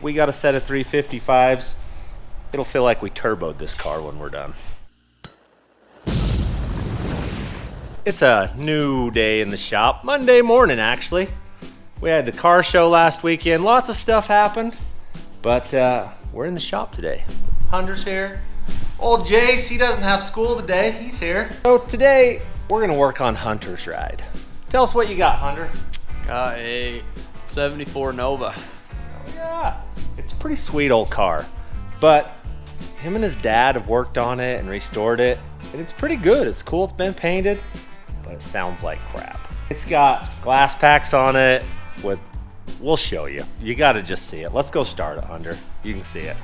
We got a set of 355s. It'll feel like we turboed this car when we're done. It's a new day in the shop. Monday morning, actually. We had the car show last weekend. Lots of stuff happened, but we're in the shop today. Hunter's here. Old Jace, he doesn't have school today. He's here. So today, we're gonna work on Hunter's ride. Tell us what you got, Hunter. Got a 74 Nova. Oh yeah, it's a pretty sweet old car, but him and his dad have worked on it and restored it, and it's pretty good. It's cool, it's been painted, but it sounds like crap. It's got glass packs on it with, we'll show you. You gotta just see it. Let's go start it, Hunter. You can see it.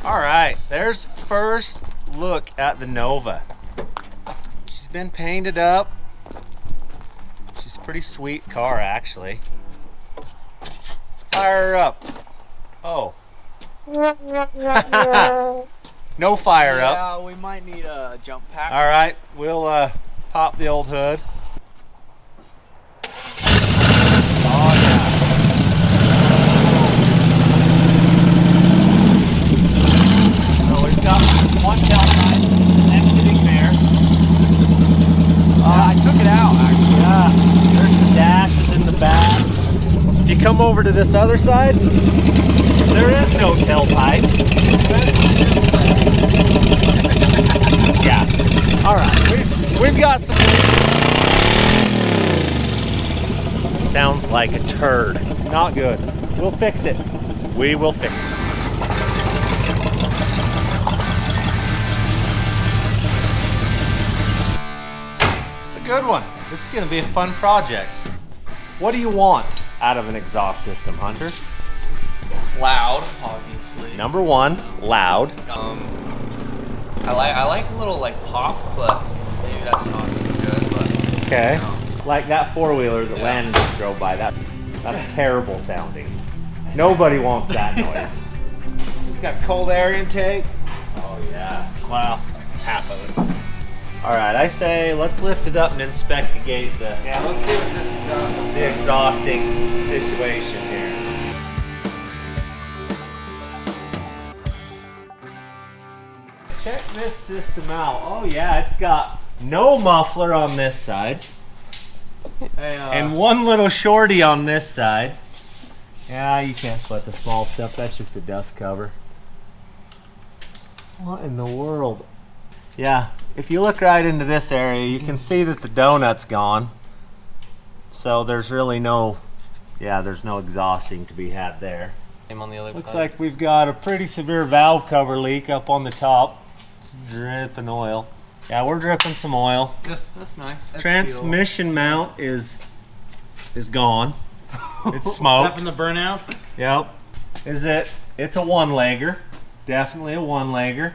All right, there's first look at the Nova. She's been painted up. She's a pretty sweet car, actually. Fire her up. Oh. No fire up. Yeah, we might need a jump pack. All right, we'll pop the old hood. Oh yeah. So we've got one tailpipe exiting there. I took it out actually. Yeah, there's the dashes in the back. If you come over to this other side, there is no tailpipe. Yeah. All right, we've got some. Sounds like a turd. Not good. We'll fix it. We will fix it. It's a good one. This is going to be a fun project. What do you want out of an exhaust system, Hunter? Loud, obviously. Number one, loud. I like a little like pop, but maybe that's not so good. But Okay. you know. Like that four-wheeler that Landon just drove by. That's terrible sounding. Nobody wants that noise. It's got cold air intake. Oh yeah. Well, half of it. All right, I say let's lift it up and inspectigate the Yeah, let's see what this does. the exhausting situation here. Check this system out. Oh yeah, it's got no muffler on this side. Hey, And one little shorty on this side. Yeah, you can't sweat the small stuff. That's just a dust cover. What in the world? Yeah, if you look right into this area, you can see that the donut's gone. So there's really no, there's no exhausting to be had there. on the other Looks side. like we've got a pretty severe valve cover leak up on the top. It's dripping oil. Yeah, we're dripping some oil. That's nice. Transmission mount is gone. It's Is that smoked. from the burnouts? Yep. It's a one-legger. Definitely a one-legger.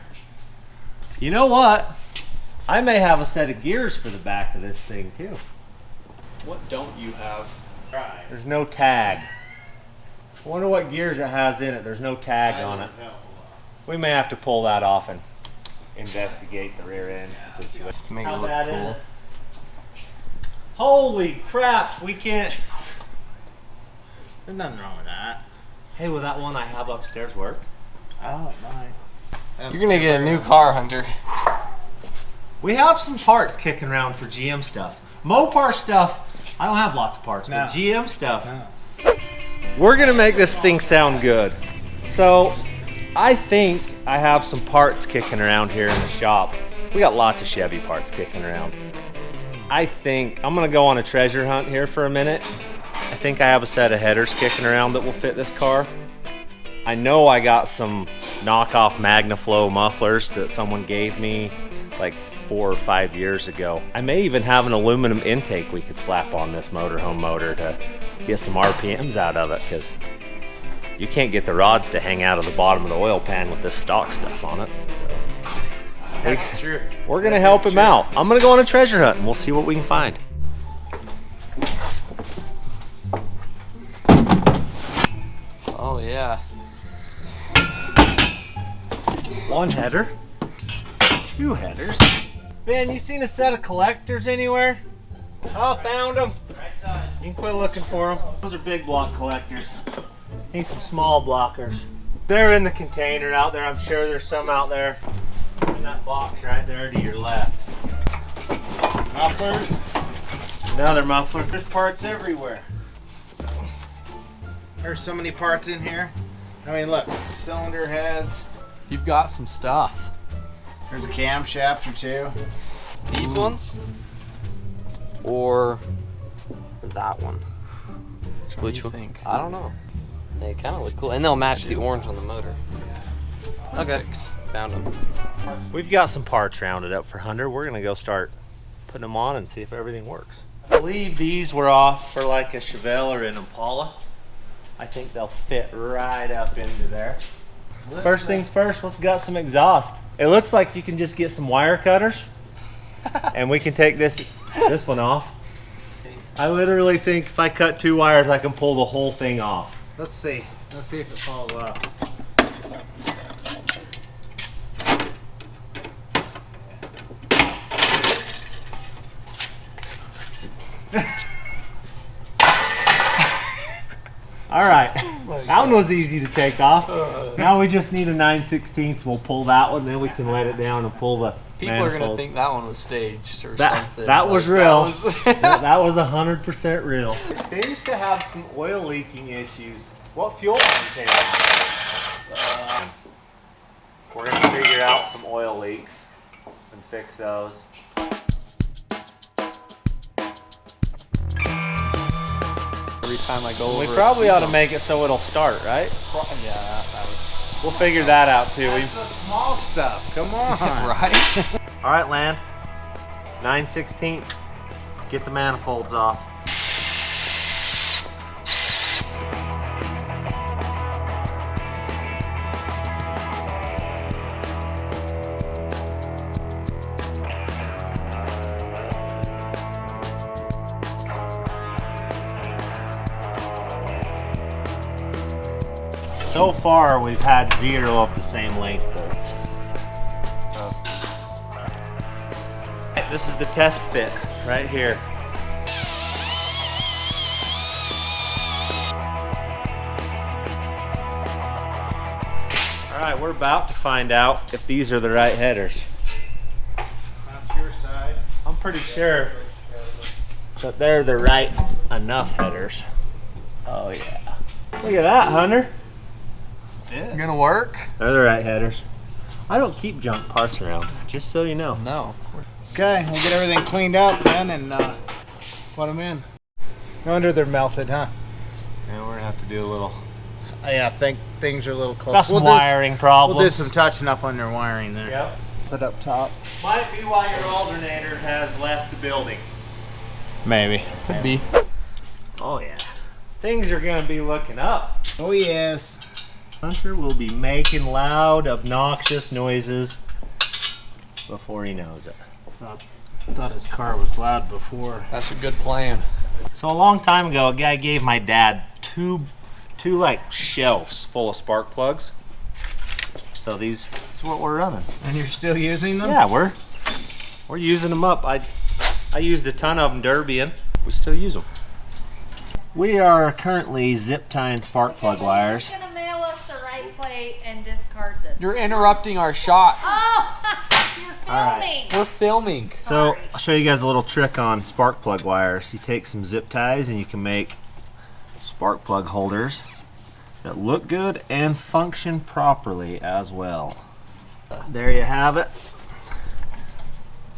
You know what? I may have a set of gears for the back of this thing too. What don't you have? Right. There's no tag. I wonder what gears it has in it. There's no tag on it. We may have to pull that off and investigate the rear end situation. To make it How look bad cool. is it? Holy crap, we can't. There's nothing wrong with that. Hey, will that one I have upstairs work? Oh, mine. You're gonna get a new car, Hunter. We have some parts kicking around for GM stuff. Mopar stuff, I don't have lots of parts, No. but GM stuff. No. We're gonna make this thing sound good. So, I think I have some parts kicking around here in the shop. We got lots of Chevy parts kicking around. I think I'm gonna go on a treasure hunt here for a minute. I think I have a set of headers kicking around that will fit this car. I know I got some knockoff MagnaFlow mufflers that someone gave me like 4 or 5 years ago. I may even have an aluminum intake we could slap on this motorhome motor to get some RPMs out of it, because you can't get the rods to hang out of the bottom of the oil pan with this stock stuff on it. That's true. We're gonna help him out. I'm gonna go on a treasure hunt and we'll see what we can find. Oh yeah. One header, 2 headers. Ben, you seen a set of collectors anywhere? Oh, found them. Right side. You can quit looking for them. Those are big block collectors. Need some small blockers. They're in the container out there. I'm sure there's some out there. In that box right there to your left. Mufflers. Another muffler. There's parts everywhere. There's so many parts in here. I mean, look, cylinder heads. You've got some stuff. There's a camshaft or two. These ones? Or that one? Which one? Think? I don't know. They kind of look cool. And they'll match the orange on the motor. Okay, found them. We've got some parts rounded up for Hunter. We're gonna go start putting them on and see if everything works. I believe these were off for like a Chevelle or an Impala. I think they'll fit right up into there. First things first, let's get some exhaust. It looks like you can just get some wire cutters and we can take this one off. I literally think if I cut 2 wires, I can pull the whole thing off. Let's see. Let's see if it falls off. All right, that one was easy to take off. Now we just need a 9/16. We'll pull that one, then we can let it down and pull the People manifolds. are gonna think that one was staged or that, something. That was like, real. That That was was 100% real. It seems to have some oil leaking issues. What fuel line came out? We're gonna figure out some oil leaks and fix those. Every time I go over. We probably ought to make it so it'll start, right? Yeah, that was. We'll figure that out too. That's the small stuff. Come on. Right? All right, Lan. 9/16. Get the manifolds off. So far, we've had 0 of the same length bolts. This is the test fit right here. All right, we're about to find out if these are the right headers. That's your side. I'm pretty sure that they're the right enough headers. Oh yeah. Look at that, Hunter. You're gonna work? They're the right headers. I don't keep junk parts around, just so you know. No. Okay, we'll get everything cleaned out then and put them in. No wonder they're melted, huh? And we're gonna have to do a little. Yeah, I think things are a little close. Got some wiring problems. We'll do some touching up on their wiring there. Yep. Put up top. Might be why your alternator has left the building. Maybe. Could be. Oh yeah. Things are gonna be looking up. Oh yes. Hunter will be making loud, obnoxious noises before he knows it. I thought his car was loud before. That's a good plan. So a long time ago, a guy gave my dad two like shelves full of spark plugs. So these is what we're running. And you're still using them? Yeah, we're using them up. I used a ton of them Derbian. We still use them. We are currently zip tying spark plug wires. You're gonna mail us the right plate and discard this. You're interrupting our shots. Oh, you're filming. All right. We're filming. So Sorry. I'll show you guys a little trick on spark plug wires. You take some zip ties and you can make spark plug holders that look good and function properly as well. There you have it.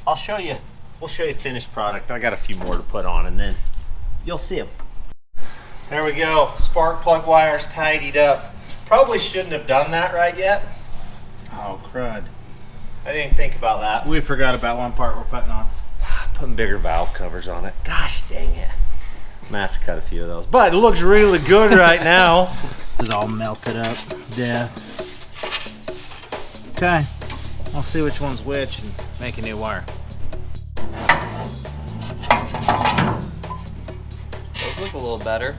I'll show you. We'll show you finished product. I got a few more to put on and then you'll see them. There we go. Spark plug wires tidied up. Probably shouldn't have done that right yet. Oh, crud. I didn't think about that. We forgot about one part we're putting on. Putting bigger valve covers on it. Gosh dang it. I'm gonna have to cut a few of those. But it looks really good right now. It's all melted up. Yeah. Okay. I'll see which one's which and make a new wire. Those look a little better.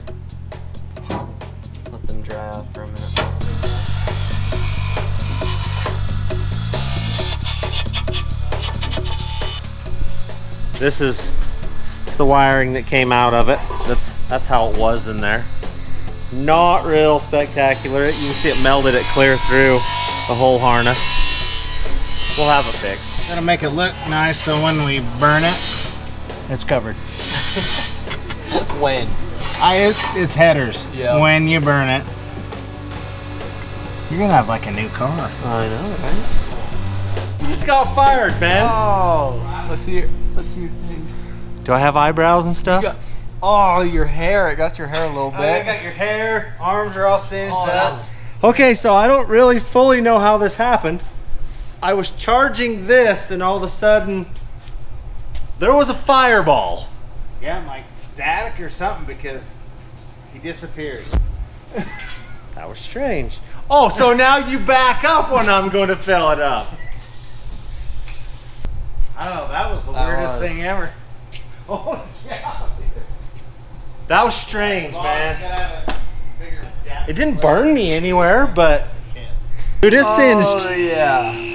Let them dry out for a minute. This is the wiring that came out of it. That's how it was in there. Not real spectacular. You can see it melded it clear through the whole harness. We'll have it fixed. Gotta make it look nice so when we burn it, it's covered. When? It's headers. Yeah. When you burn it, you're gonna have like a new car. I know, right? You just got fired, man. Oh, let's see your face. Do I have eyebrows and stuff? Oh, your hair. It got your hair a little bit. I got your hair, arms are all singed up. Okay, so I don't really fully know how this happened. I was charging this and all of a sudden there was a fireball. Yeah, like static or something because he disappeared. That was strange. Oh, so now you back up when I'm going to fill it up. I don't know, that was the weirdest thing ever. Oh, yeah. That was strange, man. Man. It didn't burn me anywhere, but dude, it's singed. Oh, yeah.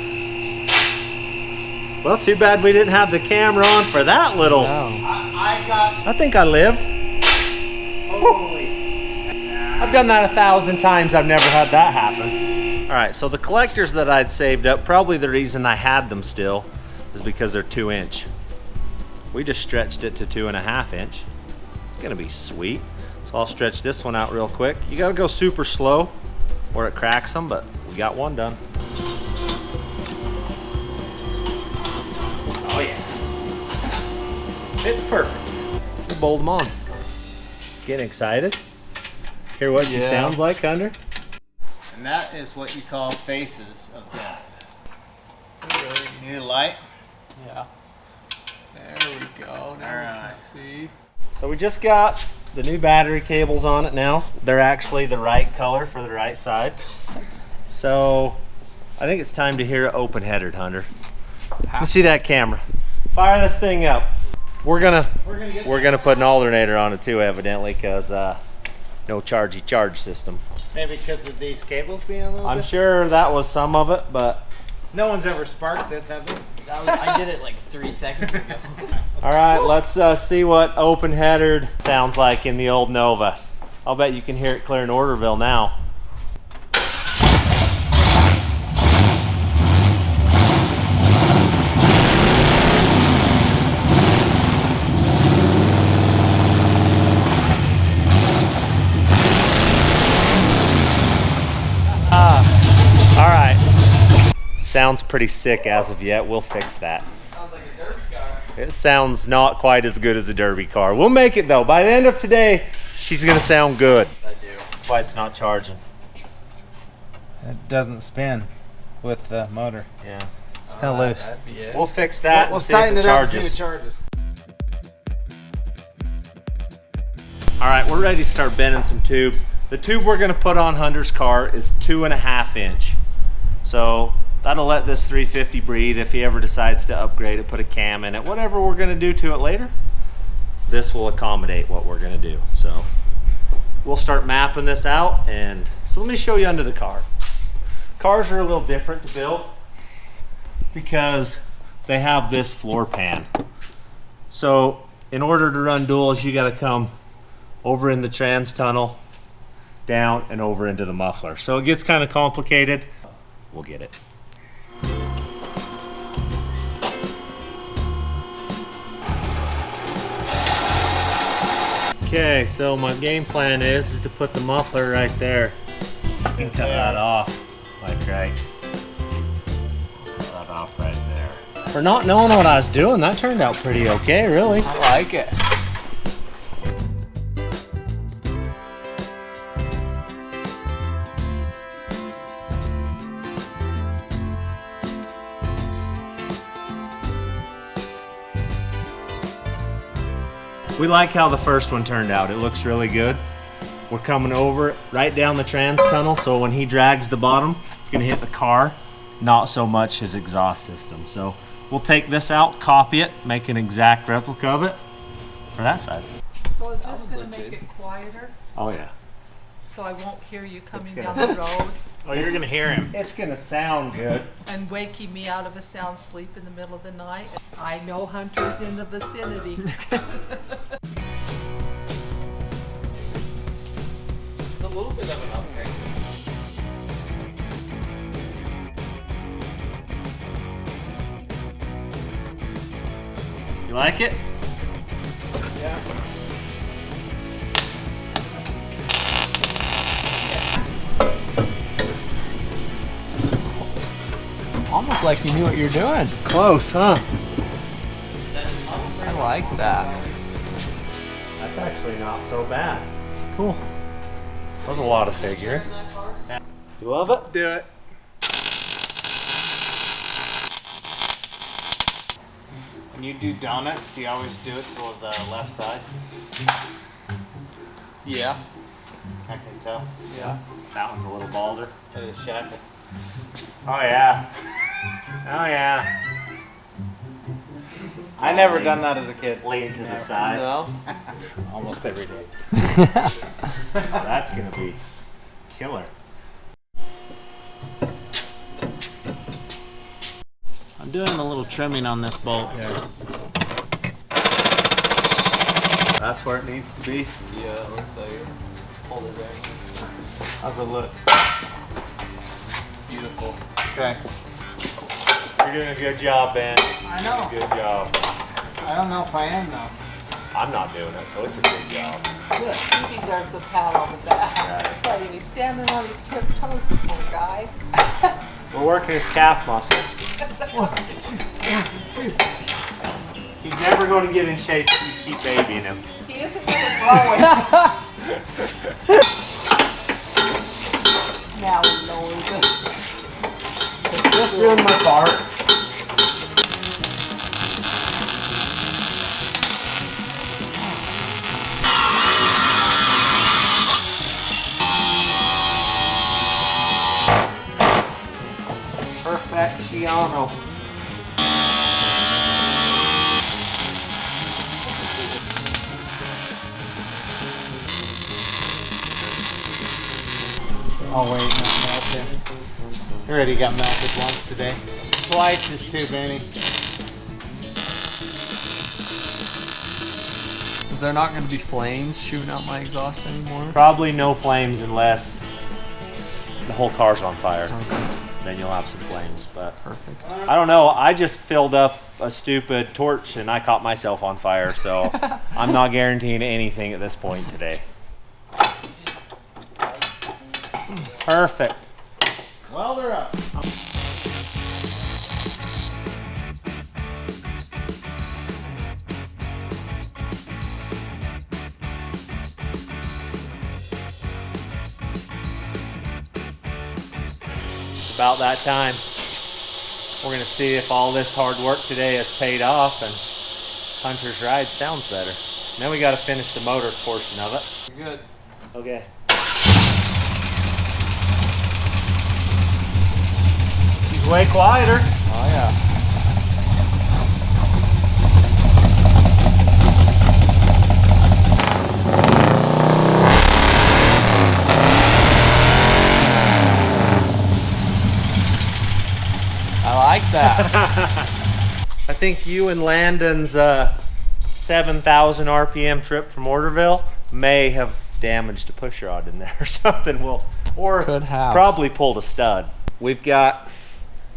Well, too bad we didn't have the camera on for that little. No. I think I lived. Holy. I've done that 1,000 times. I've never had that happen. All right, so the collectors that I'd saved up, probably the reason I had them still is because they're 2-inch. We just stretched it to 2.5 inch. It's gonna be sweet. So I'll stretch this one out real quick. You gotta go super slow or it cracks them, but we got one done. Oh yeah. It's perfect. We'll bolt them on. Getting excited? Hear what she sounds like, Hunter? And that is what you call faces of death. You need a light? Yeah. There we go. Now Alright. we can see. So we just got the new battery cables on it now. They're actually the right color for the right side. So I think it's time to hear it open headed, Hunter. Let me see that camera. Fire this thing up. We're gonna put an alternator on it too, evidently, because no charge system. Maybe because of these cables being a little I'm bit? sure that was some of it, but No one's ever sparked this, have they? I did it like 3 seconds ago. all right, let's see what open headered sounds like in the old Nova. I'll bet you can hear it clear in Orderville now. All right. Sounds pretty sick as of yet. We'll fix that. Sounds like a derby car. It sounds not quite as good as a derby car. We'll make it though. By the end of today, she's gonna sound good. I do. That's why it's not charging. It doesn't spin with the motor. Yeah. It's kind of loose. That'd be it. We'll fix that We'll and see if tighten it it up and see if charges. it charges. All right, we're ready to start bending some tube. The tube we're gonna put on Hunter's car is 2.5 inch. So that'll let this 350 breathe if he ever decides to upgrade it, put a cam in it, whatever we're gonna do to it later, this will accommodate what we're gonna do. So we'll start mapping this out, and so let me show you under the car. Cars are a little different to build because they have this floor pan. So in order to run duals, you gotta come over in the trans tunnel, down and over into the muffler. So it gets kind of complicated. We'll get it. Okay, so my game plan is to put the muffler right there. You can cut that off, like right. Cut that off right there. For not knowing what I was doing, that turned out pretty okay, really. I like it. We like how the first one turned out. It looks really good. We're coming over right down the trans tunnel, so when he drags the bottom, it's gonna hit the car, not so much his exhaust system. So we'll take this out, copy it, make an exact replica of it for that side. So is this gonna make it quieter, Oh yeah. so I won't hear you coming It's down gonna- the road Oh, you're gonna hear him. It's gonna sound good. and waking me out of a sound sleep in the middle of the night? I know Hunter's in the vicinity. It's a little bit of an upgrade. You like it? Yeah. Almost like you knew what you're doing. Close, huh? I like that. That's actually not so bad. Cool. That was a lot of figuring. You love it? Do it. When you do donuts, do you always do it for the left side? Yeah. I can tell. Yeah. That one's a little balder. It is shackle. Oh yeah. Oh yeah. I never done that as a kid. Lean to the side. No. Almost every day. That's gonna be killer. I'm doing a little trimming on this bolt here. That's where it needs to be. Yeah, it looks like it. Hold it there. How's it look? Beautiful. Okay. You're doing a good job, Ben. I know. Good job. I don't know if I am though. I'm not doing it, so it's a good job. Good. He deserves a pat on the back. Right. But he's standing on his tiptoes, the poor guy. We're working his calf muscles. He's never going to get in shape if you keep babying him. He isn't going to grow it. Now he knows it. Just doing my part. Perfectiono. Oh wait, not melted. It already got melted once today. Twice is too many. Is there not going to be flames shooting out my exhaust anymore? Probably no flames unless the whole car's on fire. Okay. Then you'll have some flames, but Perfect. I don't know. I just filled up a stupid torch and I caught myself on fire, so I'm not guaranteeing anything at this point today. Perfect. Welder up. About that time. We're gonna see if all this hard work today has paid off and Hunter's ride sounds better. And then we gotta finish the motor portion of it. You're good. Okay. He's way quieter. Oh yeah. I like that. I think you and Landon's 7,000 RPM trip from Orderville may have damaged a push rod in there or something. Or Could have. probably pulled a stud. We've got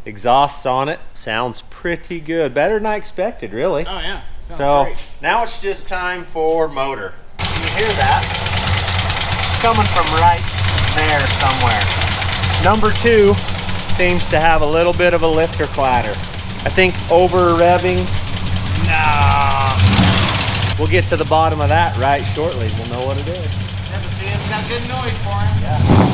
exhausts on it. Sounds pretty good. Better than I expected, really. Oh yeah. Sounds So great. now it's just time for motor. Can you hear that? It's coming from right there somewhere. Number 2 seems to have a little bit of a lifter clatter. I think over revving. Nah. We'll get to the bottom of that right shortly. We'll know what it is. Yeah, but see, it's got good noise for him. Yeah.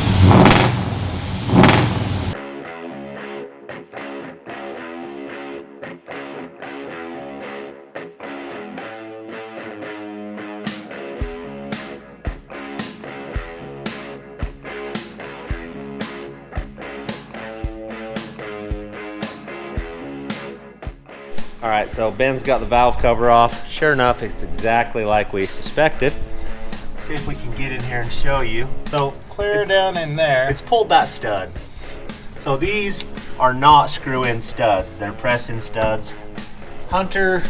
All right, so Ben's got the valve cover off. Sure enough, it's exactly like we suspected. See if we can get in here and show you. So Clear down in there. it's pulled that stud. So these are not screw-in studs. They're press-in studs. Hunter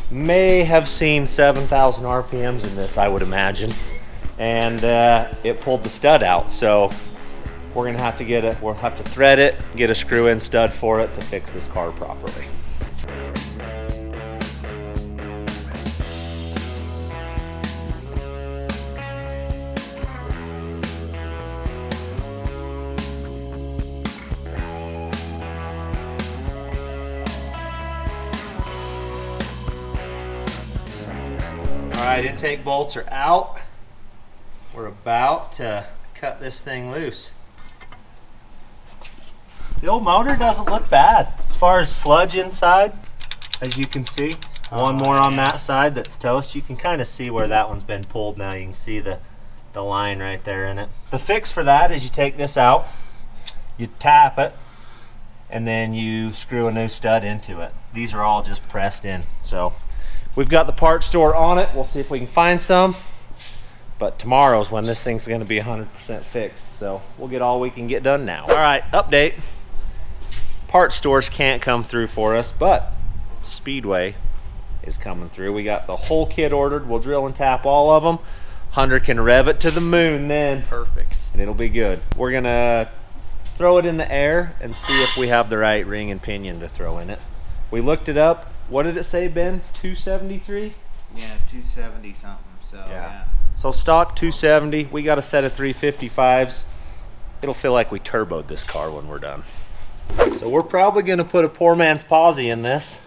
may have seen 7,000 RPMs in this, I would imagine. and it pulled the stud out. So we're gonna have to we'll have to thread it, get a screw-in stud for it to fix this car properly. All right, intake bolts are out. We're about to cut this thing loose. The old motor doesn't look bad. As far as sludge inside, as you can see, one more on that side that's toast. You can kind of see where that one's been pulled now. You can see the line right there in it. The fix for that is you take this out, you tap it, and then you screw a new stud into it. These are all just pressed in. So we've got the parts store on it. We'll see if we can find some. But tomorrow's when this thing's gonna be 100% fixed. So we'll get all we can get done now. All right, update. Parts stores can't come through for us, but Speedway is coming through. We got the whole kit ordered. We'll drill and tap all of them. Hunter can rev it to the moon then. Perfect. And it'll be good. We're gonna throw it in the air and see if we have the right ring and pinion to throw in it. We looked it up. What did it say, Ben? 273? Yeah, 270 something. So yeah. So stock 270. We got a set of 355s. It'll feel like we turboed this car when we're done. So we're probably gonna put a poor man's posi in this.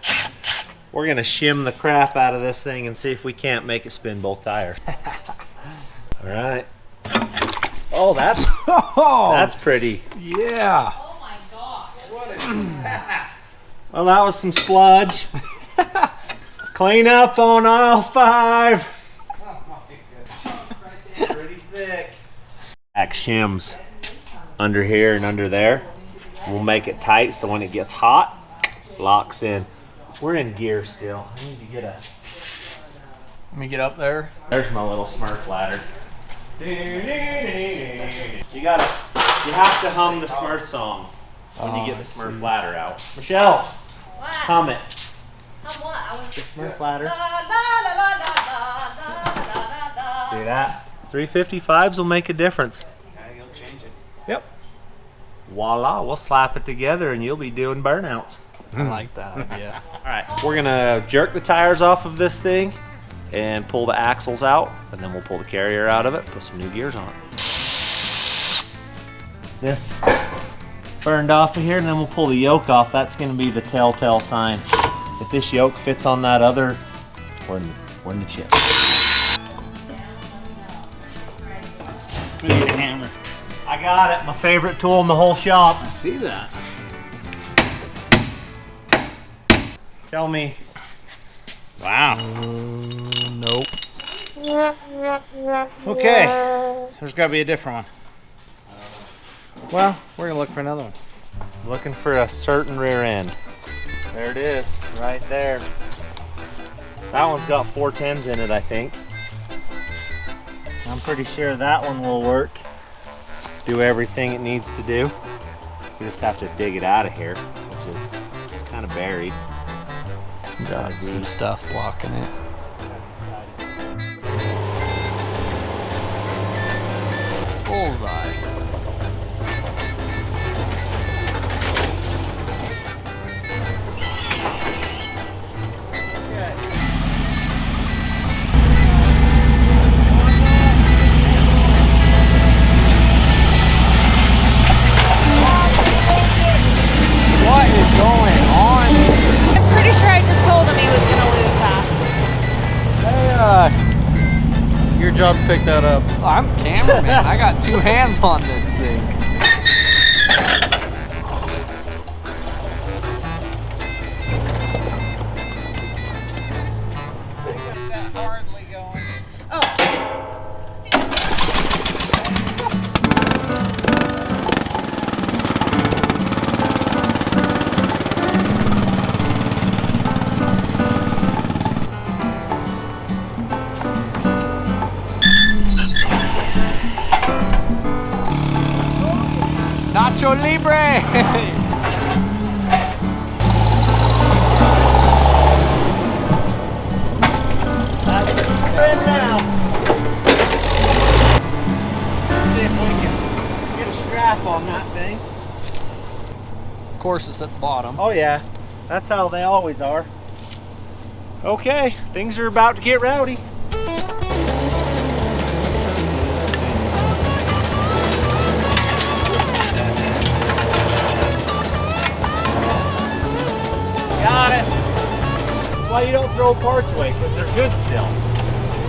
We're gonna shim the crap out of this thing and see if we can't make it spin both tires. All right. Oh, that's pretty. Yeah. Oh my God. What is that? Well, that was some sludge. Clean up on aisle 5. Oh my goodness. Pretty thick. Back shims under here and under there. We'll make it tight so when it gets hot, locks in. We're in gear still. I need to get a... Let me get up there. There's my little Smurf ladder. You have to hum the Smurf song when you get the Smurf ladder out. Michelle, What? hum it. Hum what? I was The Smurf ladder. la la la la la la la la la. See that? 355s will make a difference. Yeah, you'll change it. Yep. Voila, we'll slap it together and you'll be doing burnouts. I like that idea. All right, we're gonna jerk the tires off of this thing and pull the axles out, and then we'll pull the carrier out of it, put some new gears on it. This burned off of here, and then we'll pull the yoke off. That's gonna be the telltale sign. If this yoke fits on that other, we're in the chip. We need a hammer. I got it, my favorite tool in the whole shop. I see that. Tell me. Wow. Nope. Okay. There's got to be a different one. Well, we're going to look for another one. Looking for a certain rear end. There it is, right there. That one's got 410s in it, I think. I'm pretty sure that one will work. Do everything it needs to do. You just have to dig it out of here, which is it's kind of buried. Got some stuff blocking it. Bullseye. What is going on? I'm pretty sure I just told him he was gonna lose that. Hey, your job to pick that up. Oh, I'm cameraman. I got two hands on this thing. That hardly going. Nacho Libre! That's in now. cap on that thing. Of course, it's at the bottom. Oh yeah, that's how they always are. Okay, things are about to get rowdy. Got it. That's why you don't throw parts away, because they're good still.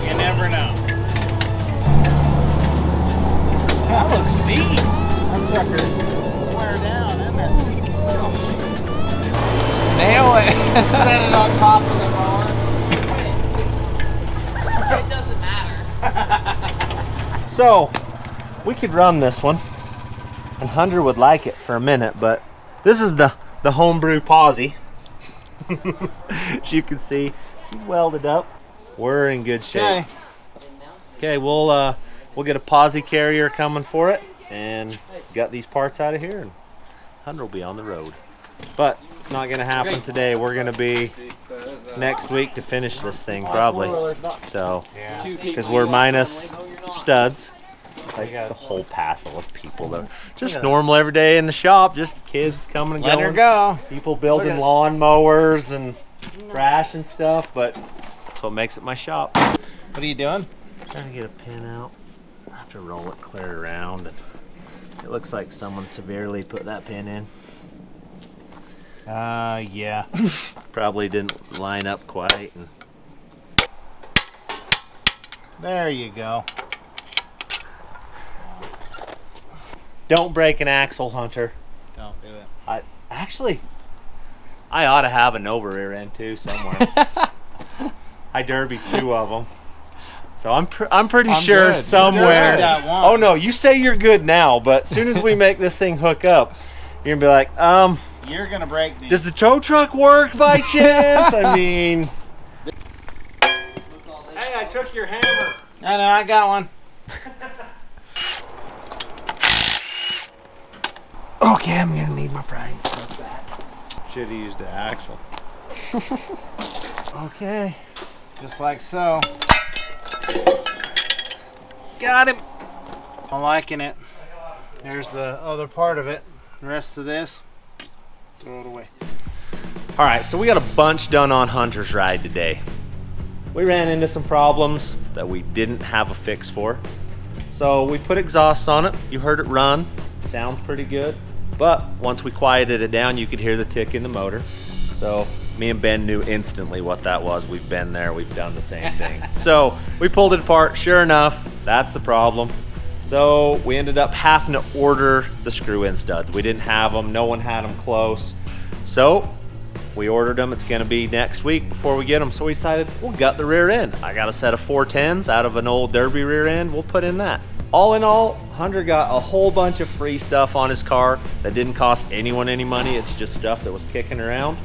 You never know. That looks deep. That sucker wear down, isn't it? Nail it. Set it on top of the mower. It doesn't matter. So, we could run this one, and Hunter would like it for a minute, but this is the homebrew posi. As you can see, she's welded up. We're in good shape. Okay, we'll get a posi carrier coming for it, and got these parts out of here, and Hunter will be on the road. But it's not gonna happen today. We're gonna be next week to finish this thing probably. So, because we're minus studs, like the whole passel of people that are just normal every day in the shop, just kids coming and Let going. her go. People building lawn mowers and trash and stuff, but that's what makes it my shop. What are you doing? Trying to get a pin out. I have to roll it clear around. And it looks like someone severely put that pin in. Yeah. Probably didn't line up quite. And There you go. don't break an axle, Hunter. Don't do it. I ought to have a Nova rear end too somewhere. I derby 2 of them. So I'm pretty sure good. somewhere. You derbied that one. Oh no, you say you're good now, but as soon as we make this thing hook up, you're gonna be like, You're gonna break these. does the tow truck work by chance? I mean, hey, I took your hammer. No, I got one. Okay, I'm gonna need my prize. Should have used the axle. Okay, Just like so. got him. I'm liking it. There's the other part of it. The rest of this, throw it away. All right, so we got a bunch done on Hunter's ride today. We ran into some problems that we didn't have a fix for. So we put exhaust on it. You heard it run. Sounds pretty good. But once we quieted it down, you could hear the tick in the motor. So me and Ben knew instantly what that was. We've been there. We've done the same thing. So we pulled it apart. Sure enough, that's the problem. So we ended up having to order the screw-in studs. We didn't have them. No one had them close. So we ordered them. It's going to be next week before we get them. So we decided we'll gut the rear end. I got a set of 410s out of an old Derby rear end. We'll put in that. All in all, Hunter got a whole bunch of free stuff on his car that didn't cost anyone any money. It's just stuff that was kicking around.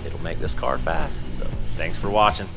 It'll make this car fast. So thanks for watching.